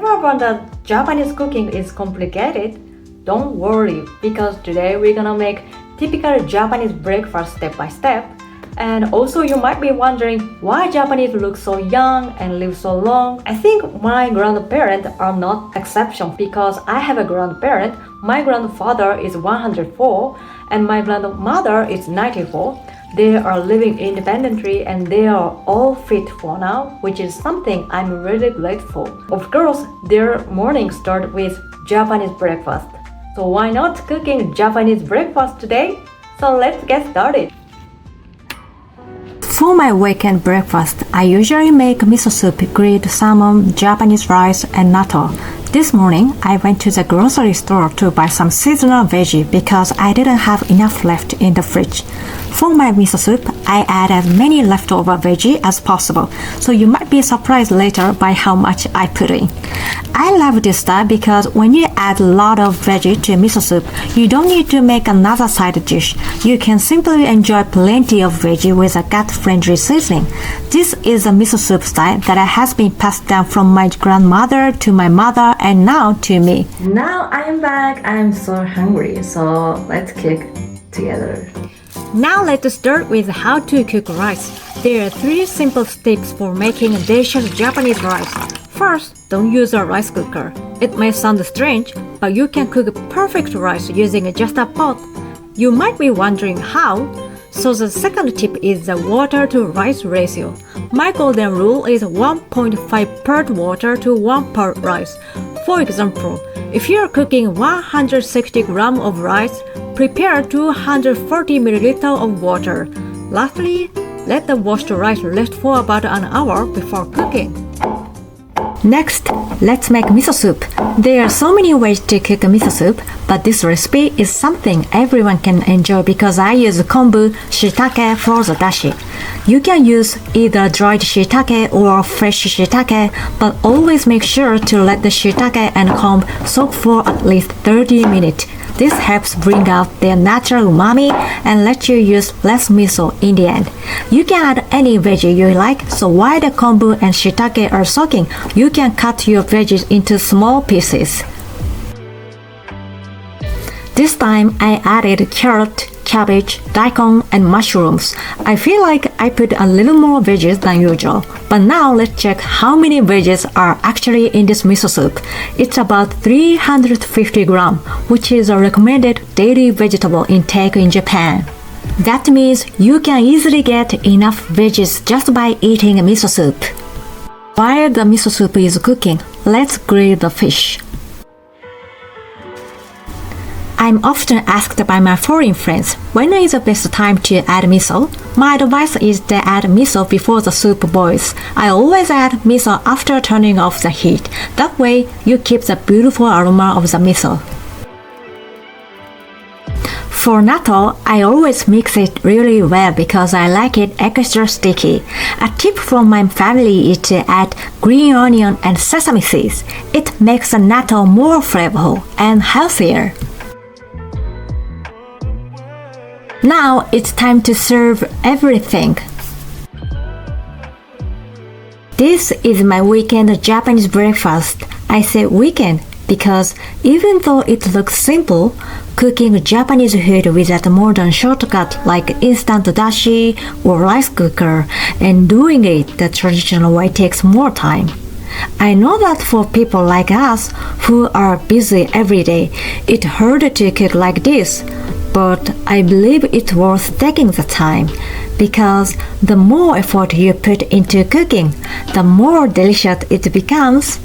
Ever wonder Japanese cooking is complicated? Don't worry, because today we're gonna make typical Japanese breakfast step by step. And also you might be wondering why Japanese look so young and live so long. I think my grandparents are not exception because I have a grandparent. My grandfather is 104 and my grandmother is 94. They are living independently and they are all fit for now, which is something I'm really grateful. Of course, their morning start with Japanese breakfast. So why not cooking Japanese breakfast today? So let's get started. For my weekend breakfast, I usually make miso soup, grilled salmon, Japanese rice, and natto. This morning, I went to the grocery store to buy some seasonal veggie because I didn't have enough left in the fridge. For my miso soup, I add as many leftover veggie as possible, so you might be surprised later by how much I put in. I love this style because when you add a lot of veggie to miso soup, you don't need to make another side dish. You can simply enjoy plenty of veggie with a gut-friendly seasoning. This is a miso soup style that has been passed down from my grandmother to my mother and now to me. Now I'm back. I'm so hungry, so let's cook together. Now let's start with how to cook rice. There are 3 simple steps for making a delicious Japanese rice. First, don't use a rice cooker. It may sound strange, but you can cook perfect rice using just a pot. You might be wondering how. So the second tip is the water to rice ratio. My golden rule is 1.5 part water to 1 part rice. For example, if you are cooking 160 grams of rice, prepare 240 ml of water. Lastly, let the washed rice rest for about an hour before cooking. Next, let's make miso soup. There are so many ways to cook a miso soup, but this recipe is something everyone can enjoy because I use kombu shiitake for the dashi. You can use either dried shiitake or fresh shiitake, but always make sure to let the shiitake and kombu soak for at least 30 minutes. This helps bring out their natural umami and let you use less miso in the end. You can add any veggie you like, so while the kombu and shiitake are soaking, you can cut your veggies into small pieces. This time I added carrot, cabbage, daikon, and mushrooms. I feel like I put a little more veggies than usual. But now let's check how many veggies are actually in this miso soup. It's about 350 grams, which is a recommended daily vegetable intake in Japan. That means you can easily get enough veggies just by eating miso soup. While the miso soup is cooking, let's grill the fish. I'm often asked by my foreign friends, when is the best time to add miso? My advice is to add miso before the soup boils. I always add miso after turning off the heat. That way, you keep the beautiful aroma of the miso. For natto, I always mix it really well because I like it extra sticky. A tip from my family is to add green onion and sesame seeds. It makes the natto more flavorful and healthier. Now it's time to serve everything. This is my weekend Japanese breakfast. I say weekend because even though it looks simple, cooking Japanese food without a modern shortcut like instant dashi or rice cooker and doing it the traditional way takes more time. I know that for people like us who are busy every day, it's hard to cook like this. But I believe it's worth taking the time because the more effort you put into cooking, the more delicious it becomes.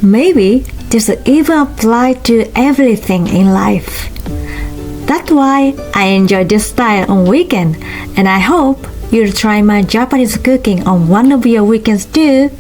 Maybe this even applies to everything in life. That's why I enjoy this style on weekend, and I hope you'll try my Japanese cooking on one of your weekends too.